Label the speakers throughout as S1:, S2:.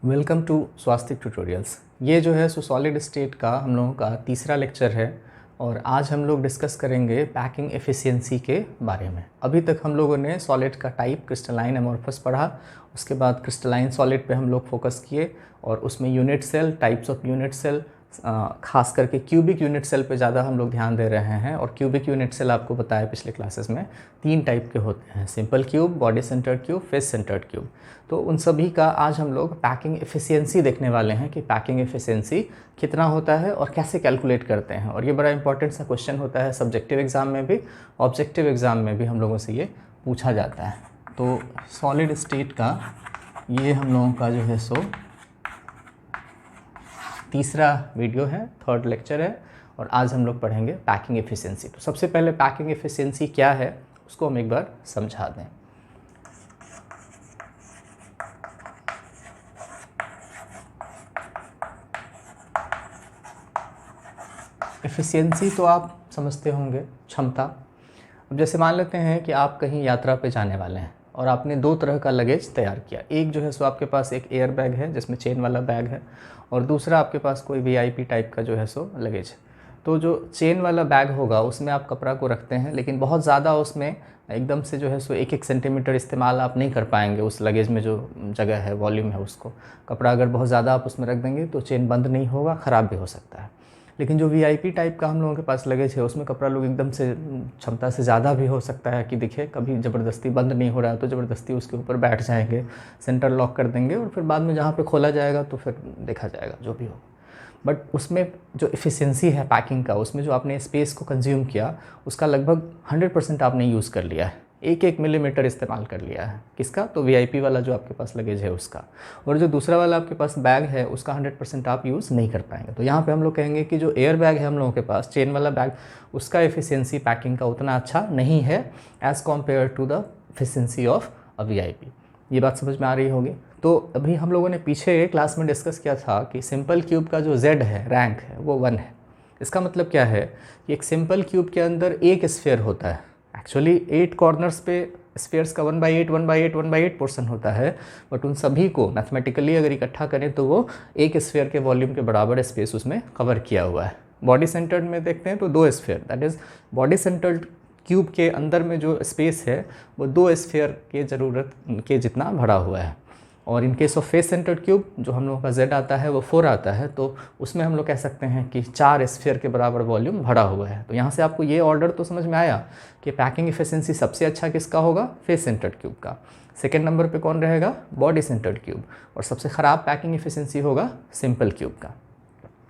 S1: Welcome to Swastik tutorials. ये जो है सॉलिड स्टेट का हम लोगों का तीसरा लेक्चर है और आज हम लोग डिस्कस करेंगे पैकिंग एफिशिएंसी के बारे में। अभी तक हम लोगों ने सॉलिड का टाइप क्रिस्टलाइन एमोर्फस पढ़ा, उसके बाद क्रिस्टलाइन सॉलिड पे हम लोग फोकस किए और उसमें unit cell, types of unit cell, खास करके क्यूबिक यूनिट सेल पे ज़्यादा हम लोग ध्यान दे रहे हैं। और क्यूबिक यूनिट सेल आपको बताया पिछले क्लासेस में 3 टाइप के होते हैं, simple cube, body centred cube, face centred cube. तो उन सभी का आज हम लोग पैकिंग एफिशिएंसी देखने वाले हैं कि पैकिंग एफिशिएंसी कितना होता है और कैसे कैलकुलेट करते हैं। और ये बड़ा इंपॉर्टेंट सा क्वेश्चन होता है सब्जेक्टिव एग्ज़ाम में भी, ऑब्जेक्टिव एग्ज़ाम में भी हम लोगों से ये पूछा जाता है। तो सॉलिड स्टेट का ये हम लोगों का जो है सो तीसरा वीडियो है, थर्ड लेक्चर है और आज हम लोग पढ़ेंगे पैकिंग एफिशिएंसी। तो सबसे पहले पैकिंग एफिशिएंसी क्या है उसको हम एक बार समझा दें। एफिशिएंसी तो आप समझते होंगे, क्षमता। अब जैसे मान लेते हैं कि आप कहीं यात्रा पे जाने वाले हैं और आपने 2 तरह का लगेज तैयार किया। एक जो है सो आपके पास एक एयर बैग है जिसमें चेन वाला बैग है और दूसरा आपके पास कोई वीआईपी टाइप का जो है सो लगेज है। तो जो चेन वाला बैग होगा उसमें आप कपड़ा को रखते हैं, लेकिन बहुत ज़्यादा उसमें एकदम से जो है सो 1-1 सेंटीमीटर इस्तेमाल आप नहीं कर पाएंगे। उस लगेज में जो जगह है, वॉल्यूम है, उसको कपड़ा अगर बहुत ज़्यादा आप उसमें रख देंगे तो चेन बंद नहीं होगा, ख़राब भी हो सकता है। लेकिन जो वीआईपी टाइप का हम लोगों के पास लगेज है उसमें कपड़ा लोग एकदम से क्षमता से ज़्यादा भी हो सकता है कि दिखे, कभी ज़बरदस्ती बंद नहीं हो रहा है तो ज़बरदस्ती उसके ऊपर बैठ जाएंगे, सेंटर लॉक कर देंगे और फिर बाद में जहाँ पे खोला जाएगा तो फिर देखा जाएगा जो भी हो। बट उसमें जो एफिशिएंसी है पैकिंग का, उसमें जो आपने स्पेस को कंज्यूम किया उसका लगभग 100% आपने यूज़ कर लिया है, 1-1 मिलीमीटर इस्तेमाल कर लिया है। किसका? तो वीआईपी वाला जो आपके पास लगेज है उसका। और जो दूसरा वाला आपके पास बैग है उसका 100% आप यूज़ नहीं कर पाएंगे। तो यहाँ पे हम लोग कहेंगे कि जो एयर बैग है हम लोगों के पास, चेन वाला बैग, उसका एफिशिएंसी पैकिंग का उतना अच्छा नहीं है as compare to the efficiency of a VIP. ये बात समझ में आ रही होगी। तो अभी हम लोगों ने पीछे क्लास में डिस्कस किया था कि सिंपल क्यूब का जो Z है, रैंक है, वो 1 है। इसका मतलब क्या है कि एक सिंपल क्यूब के अंदर एक स्फीयर होता है। एक्चुअली 8 कॉर्नर्स पे स्फीयर्स का 1/8, 1/8, 1/8 पोर्शन होता है, बट उन सभी को मैथमेटिकली अगर इकट्ठा करें तो वो एक स्फीयर के वॉल्यूम के बराबर स्पेस उसमें कवर किया हुआ है। बॉडी सेंटर्ड में देखते हैं तो 2 sphere, that is body centred cube के अंदर में जो स्पेस है वो 2 स्फीयर के ज़रूरत के जितना भरा हुआ है। और in case of face centred cube जो हम लोगों का Z आता है वो 4 आता है, तो उसमें हम लोग कह सकते हैं कि 4 स्फीयर के बराबर वॉल्यूम भरा हुआ है। तो यहाँ से आपको ये ऑर्डर तो समझ में आया कि पैकिंग एफिशिएंसी सबसे अच्छा किसका होगा? फेस सेंटर्ड क्यूब का। सेकेंड नंबर पे कौन रहेगा? Body centred cube. और सबसे ख़राब पैकिंग एफिशिएंसी होगा सिंपल क्यूब का।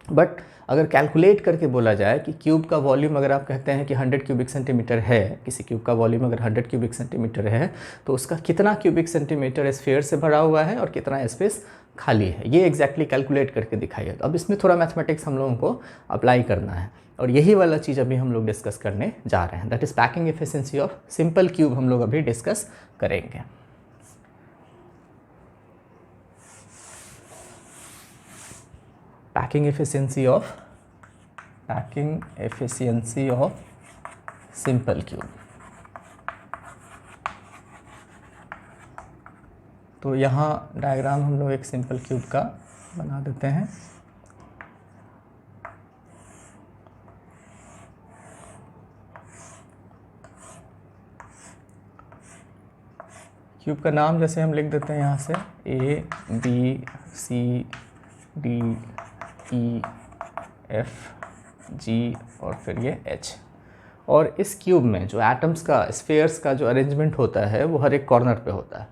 S1: बट अगर कैलकुलेट करके बोला जाए कि क्यूब का वॉल्यूम अगर आप कहते हैं कि 100 क्यूबिक सेंटीमीटर है, किसी क्यूब का वॉल्यूम अगर 100 क्यूबिक सेंटीमीटर है तो उसका कितना क्यूबिक सेंटीमीटर स्फीयर से भरा हुआ है और कितना स्पेस खाली है, ये एग्जैक्टली कैलकुलेट करके दिखाइए। तो अब इसमें थोड़ा मैथमेटिक्स हम लोगों को अप्लाई करना है और यही वाला चीज़ अभी हम लोग डिस्कस करने जा रहे हैं। That is packing efficiency of simple cube हम लोग अभी डिस्कस करेंगे। Packing efficiency of simple cube. तो यहाँ डायग्राम हम लोग एक सिंपल क्यूब का बना देते हैं। क्यूब का नाम जैसे हम लिख देते हैं यहाँ से A, B, C, D, E, F, G और फिर ये H। और इस क्यूब में जो एटम्स का, स्फीयर्स का जो अरेंजमेंट होता है वो हर एक कॉर्नर पे होता है।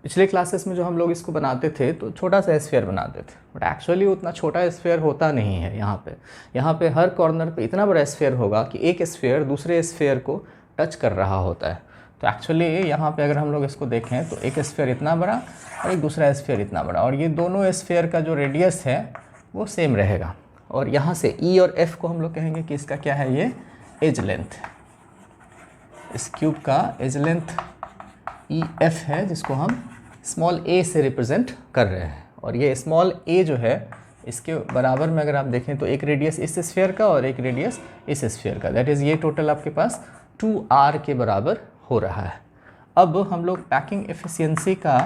S1: पिछले क्लासेस में जो हम लोग इसको बनाते थे तो छोटा सा स्फीयर बनाते थे, बट एक्चुअली उतना छोटा स्फीयर होता नहीं है। यहाँ पे हर कॉर्नर पे इतना बड़ा स्फीयर होगा कि एक स्फीयर दूसरे स्फीयर को टच कर रहा होता है। तो एक्चुअली यहाँ पे अगर हम लोग इसको देखें तो एक स्फीयर इतना बड़ा और एक दूसरा स्फीयर इतना बड़ा, और ये दोनों स्फीयर का जो रेडियस है वो सेम रहेगा। और यहाँ से E और F को हम लोग कहेंगे कि इसका क्या है, ये एज लेंथ। इस क्यूब का एज लेंथ EF है जिसको हम स्मॉल a से रिप्रेजेंट कर रहे हैं। और ये स्मॉल a जो है इसके बराबर में अगर आप देखें तो एक रेडियस इस स्फीयर का और एक रेडियस इस स्फीयर का, दैट इज़ ये टोटल आपके पास 2r के बराबर हो रहा है। अब हम लोग पैकिंग एफिशिएंसी का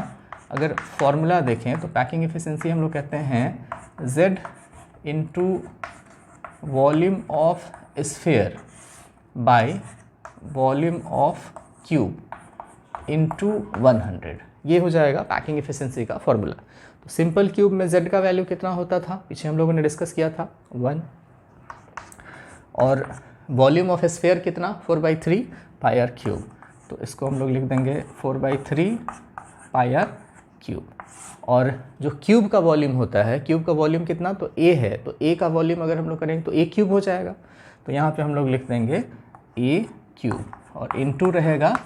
S1: अगर फॉर्मूला देखें तो पैकिंग एफिशिएंसी हम लोग कहते हैं Z into volume of sphere by volume of cube into 100, ये हो जाएगा पैकिंग एफिशिएंसी का फॉर्मूला। तो सिंपल क्यूब में Z का वैल्यू कितना होता था, पीछे हम लोगों ने डिस्कस किया था 1, और वॉल्यूम ऑफ स्फीयर कितना 4/3 पाई आर क्यूब, तो इसको हम लोग लिख देंगे 4/3 पाई आर क्यूब। और जो क्यूब का वॉल्यूम होता है, क्यूब का वॉल्यूम कितना, तो A है, तो A का वॉल्यूम अगर हम लोग करेंगे तो A क्यूब हो जाएगा, तो यहाँ पे हम लोग लिख देंगे A क्यूब और इनटू रहेगा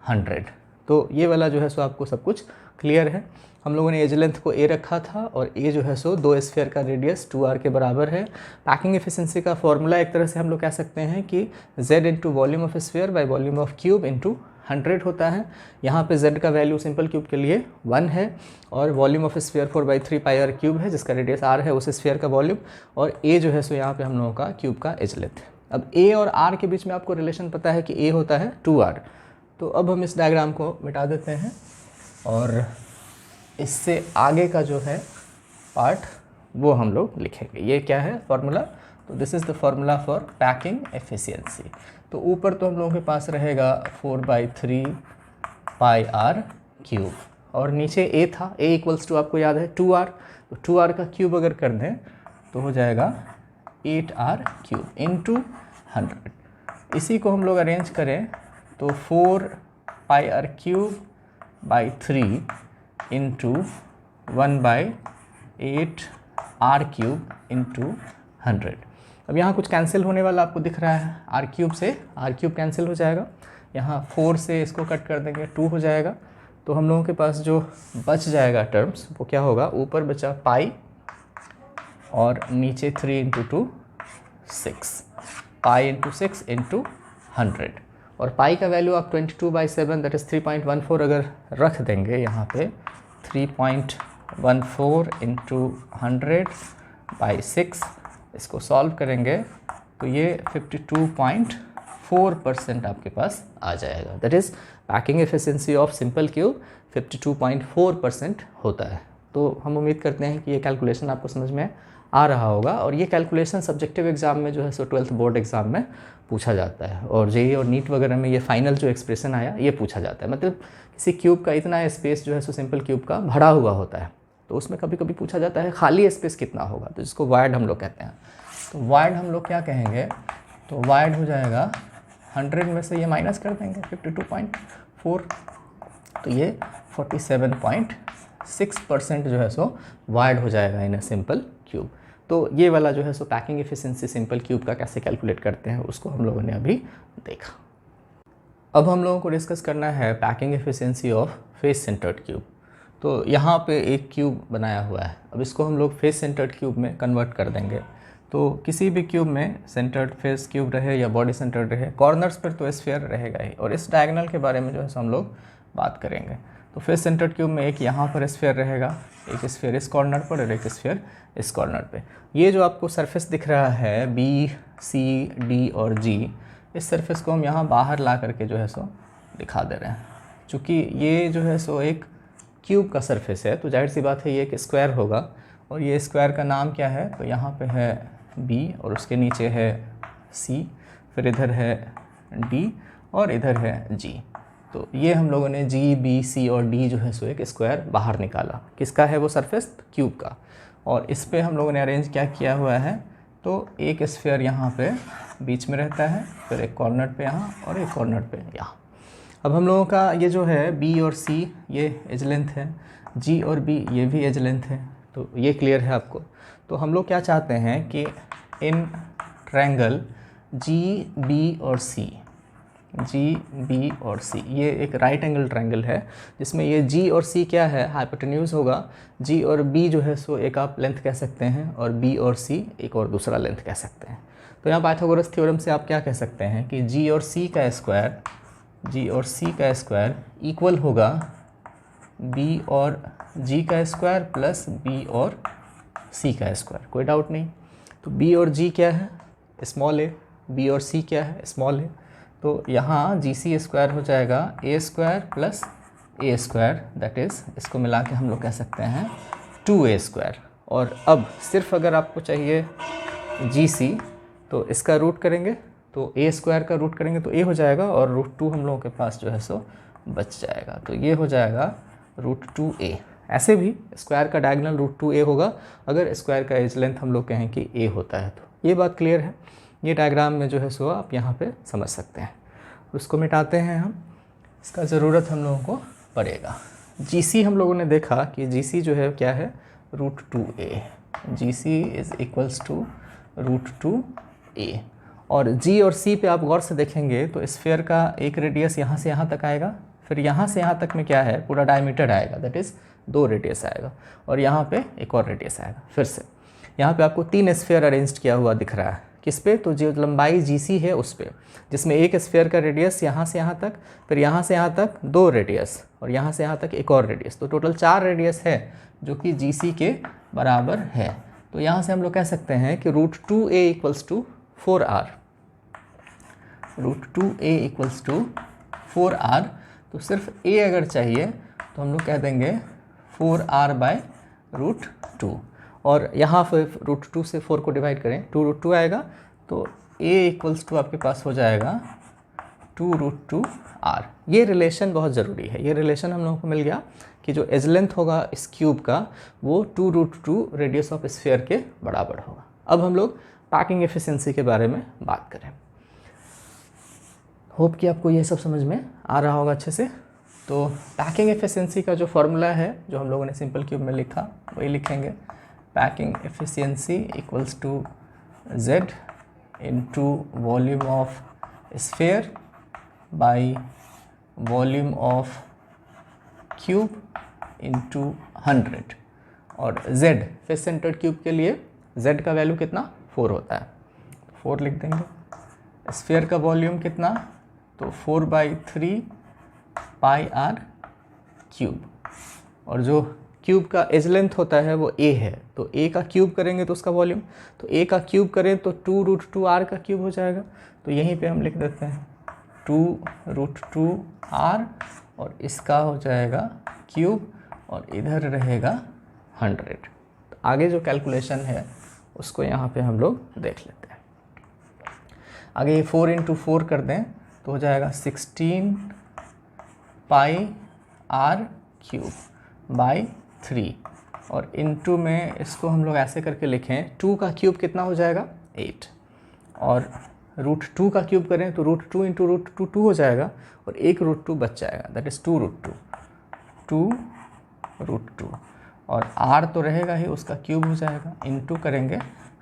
S1: 100। तो ये वाला जो है सो आपको सब कुछ क्लियर है। हम लोगों ने एज लेंथ को A रखा था और A जो है सो 2 स्फीयर का रेडियस 2r के बराबर है। पैकिंग एफिशिएंसी का फॉर्मूला एक तरह से हम लोग कह सकते हैं कि Z into volume of sphere by volume of cube into 100 होता है। यहाँ पे Z का वैल्यू सिंपल क्यूब के लिए 1 है और volume of sphere 4/3 pi r cube है, जिसका रेडियस r है उस स्फीयर का वॉल्यूम, और A जो है सो यहाँ पे हम लोगों का क्यूब का एज लेंथ है। अब A और R के बीच में आपको रिलेशन पता है कि A होता है 2r। तो अब हम इस डायग्राम को मिटा देते हैं और इससे आगे का जो है पार्ट वो हम लोग लिखेंगे। ये क्या है फॉर्मूला, तो this is the formula for packing efficiency. तो ऊपर तो हम लोगों के पास रहेगा 4/3 पाई आर क्यूब और नीचे A था, A इक्वल्स टू आपको याद है 2r, तो 2r का क्यूब अगर कर दें तो हो जाएगा 8r क्यूब इंटू 100। इसी को हम लोग अरेंज करें तो 4 pi r cube by 3 into 1/8 r cube into 100। अब यहाँ कुछ कैंसिल होने वाला आपको दिख रहा है, आर क्यूब से आर क्यूब कैंसिल हो जाएगा, यहाँ 4 से इसको कट कर देंगे 2 हो जाएगा। तो हम लोगों के पास जो बच जाएगा टर्म्स वो क्या होगा, ऊपर बचा पाई और नीचे 3 इंटू 2 6, पाई इंटू 6 इंटू 100। और पाई का वैल्यू आप 22/7 दैट इज़ 3.14 अगर रख देंगे यहाँ पे, 3.14 इंटू 100/6 इसको सॉल्व करेंगे तो ये 52.4% आपके पास आ जाएगा। That is packing efficiency of simple cube 52.4% होता है। तो हम उम्मीद करते हैं कि ये कैलकुलेशन आपको समझ में आ रहा होगा, और ये कैलकुलेशन सब्जेक्टिव एग्ज़ाम में जो है सो 12th बोर्ड एग्ज़ाम में पूछा जाता है, और जेईई और नीट वगैरह में ये फाइनल जो एक्सप्रेशन आया ये पूछा जाता है। मतलब किसी क्यूब का इतना स्पेस जो है सो सिंपल क्यूब का भरा हुआ होता है, तो उसमें कभी कभी पूछा जाता है खाली स्पेस कितना होगा, तो जिसको वाइड हम लोग कहते हैं। तो वाइड हम लोग क्या कहेंगे, तो वाइड हो जाएगा 100 में से ये माइनस कर देंगे 52.4, तो ये 47.6% जो है सो वाइड हो जाएगा इन ए सिंपल क्यूब। तो ये वाला जो है सो पैकिंग एफिशिएंसी सिंपल क्यूब का कैसे कैलकुलेट करते हैं उसको हम लोगों ने अभी देखा। अब हम लोगों को डिस्कस करना है packing efficiency of face centred cube. तो यहाँ पे एक क्यूब बनाया हुआ है, अब इसको हम लोग फेस सेंटर्ड क्यूब में कन्वर्ट कर देंगे। तो किसी भी क्यूब में सेंटर्ड फेस क्यूब रहे या बॉडी सेंटर्ड रहे, कॉर्नर्स पर तो स्फीयर रहेगा ही, और इस डायगोनल के बारे में जो है सो हम लोग बात करेंगे। तो फेस सेंटर्ड क्यूब में एक यहाँ पर स्फीयर रहेगा, एक स्फीयर इस कॉर्नर पर और एक स्फीयर इस कॉर्नर पे। ये जो आपको सरफेस दिख रहा है B, C, D और G, इस सरफेस को हम यहाँ बाहर ला करके जो है सो दिखा दे रहे हैं। चूँकि ये जो है सो एक क्यूब का सरफेस है तो जाहिर सी बात है ये एक स्क्वायर होगा, और ये स्क्वायर का नाम क्या है, तो यहाँ पे है B और उसके नीचे है C, फिर इधर है D और इधर है G। तो ये हम लोगों ने G, B, C और D जो है सो एक स्क्वायर बाहर निकाला। किसका है वो सरफेस, क्यूब का। और इस पे हम लोगों ने अरेंज क्या किया हुआ है, तो एक स्फीयर यहाँ पे बीच में रहता है, फिर एक कॉर्नर पे यहाँ और एक कॉर्नर पे यहाँ। अब हम लोगों का ये जो है B और C ये एज लेंथ है, G और B ये भी एज लेंथ है, तो ये क्लियर है आपको। तो हम लोग क्या चाहते हैं कि इन ट्रायंगल GB और C, ये एक राइट एंगल ट्रायंगल है जिसमें ये G और C क्या है, हाइपोटेन्यूज होगा। G और B जो है सो एक आप लेंथ कह सकते हैं और B और C एक और दूसरा लेंथ कह सकते हैं। तो यहाँ पाइथागोरस थ्योरम से आप क्या कह सकते हैं कि G और C का स्क्वायर इक्वल होगा B और G का स्क्वायर प्लस B और C का स्क्वायर। कोई डाउट नहीं। तो B और G क्या है, स्मॉल a, B और C क्या है, स्मॉल a। तो यहाँ GC स्क्वायर हो जाएगा A square plus A square, that is इसको मिला के हम लोग कह सकते हैं 2a स्क्वायर। और अब सिर्फ अगर आपको चाहिए GC तो इसका रूट करेंगे तो a स्क्वायर का रूट करेंगे तो a हो जाएगा और √2 हम लोगों के पास जो है सो बच जाएगा, तो ये हो जाएगा √2a। ऐसे भी स्क्वायर का डायगोनल √2a होगा अगर स्क्वायर का एज लेंथ हम लोग कहें कि a होता है। तो ये बात क्लियर है, ये डायग्राम में जो है सो आप यहाँ पे समझ सकते हैं। उसको मिटाते हैं हम, इसका ज़रूरत हम लोगों को पड़ेगा। GC हम लोगों ने देखा कि GC जो है क्या है √2a, GC is equals to √2a। और G और C पे आप गौर से देखेंगे तो स्फीयर का एक रेडियस यहाँ से यहाँ तक आएगा, फिर यहाँ से यहाँ तक में क्या है पूरा डायमीटर आएगा, दैट इज़ 2 रेडियस आएगा, और यहाँ पे एक और रेडियस आएगा। फिर से यहाँ पे आपको 3 स्फीयर अरेंज किया हुआ दिख रहा है, किस पे, तो जो लंबाई GC है उस पे, जिसमें एक स्फीयर का रेडियस यहाँ से यहाँ तक, फिर यहाँ से यहाँ तक 2 रेडियस, और यहाँ से यहाँ तक एक और रेडियस, तो टोटल 4 रेडियस है जो कि GC के बराबर है। तो यहाँ से हम लोग कह सकते हैं कि √2a equals to 4r, √2a equals to 4r। तो सिर्फ a अगर चाहिए तो हम लोग कह देंगे 4r/√2, और यहाँ पर √2 से 4 को डिवाइड करें 2√2 आएगा, तो a इक्वल्स टू आपके पास हो जाएगा 2√2r। ये रिलेशन बहुत ज़रूरी है, ये रिलेशन हम लोगों को मिल गया कि जो एज लेंथ होगा इस क्यूब का वो 2√2 रेडियस ऑफ स्फीयर के बराबर होगा। अब हम लोग पैकिंग एफिशिएंसी के बारे में बात करें। होप कि आपको ये सब समझ में आ रहा होगा अच्छे से। तो पैकिंग एफिशिएंसी का जो फॉर्मूला है जो हम लोगों ने सिंपल क्यूब में लिखा वही लिखेंगे, packing efficiency equals to Z into volume of sphere by volume of cube into 100। और Z फेस सेंटर्ड क्यूब के लिए Z का वैल्यू कितना 4 होता है, 4 लिख देंगे। स्फीयर का वॉल्यूम कितना, तो 4/3 πr क्यूब, और जो क्यूब का एज लेंथ होता है वो a है, तो a का क्यूब करेंगे तो उसका वॉल्यूम, तो a का क्यूब करें तो 2√2r का क्यूब हो जाएगा, तो यहीं पे हम लिख देते हैं 2√2r, और इसका हो जाएगा क्यूब, और इधर रहेगा 100। तो आगे जो कैलकुलेशन है उसको यहाँ पे हम लोग देख लेते हैं। आगे ये 4 × 4 कर दें तो हो जाएगा 16 πr³ / 3, और इनटू में इसको हम लोग ऐसे करके लिखें 2 का क्यूब कितना हो जाएगा 8, और √2 का क्यूब करें तो √2 × √2 2 हो जाएगा, और एक √2 बच जाएगा, दैट इज़ 2√2, और r तो रहेगा ही, उसका क्यूब हो जाएगा, इनटू करेंगे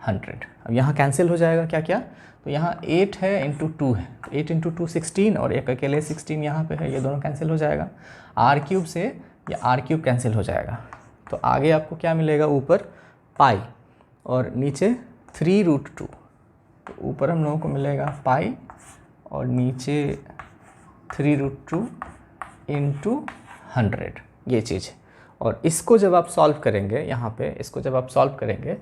S1: 100। अब यहाँ कैंसिल हो जाएगा क्या क्या, तो यहाँ 8 है इंटू 2 है, तो 8 × 2 16, और एक अकेले 16 यहाँ पे है, ये दोनों कैंसिल हो जाएगा। r³ से ये r³ कैंसिल हो जाएगा, तो आगे आपको क्या मिलेगा, ऊपर पाई और नीचे 3√2, तो ऊपर हम लोगों को मिलेगा पाई और नीचे 3√2 इंटू 100, ये चीज़ है। और इसको जब आप सॉल्व करेंगे, यहाँ पे इसको जब आप सॉल्व करेंगे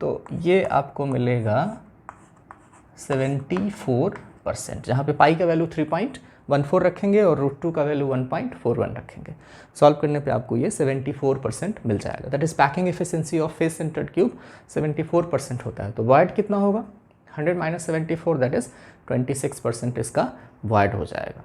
S1: तो ये आपको मिलेगा 74%, जहाँ पे पाई का वैल्यू 3.14 रखेंगे और √2 का वैल्यू 1.41 रखेंगे। सॉल्व करने पे आपको ये 74% मिल जाएगा। That is packing efficiency of face centred cube 74% होता है। तो वॉइड कितना होगा, 100 - 74, दैट इज़ 26% इसका वॉइड हो जाएगा।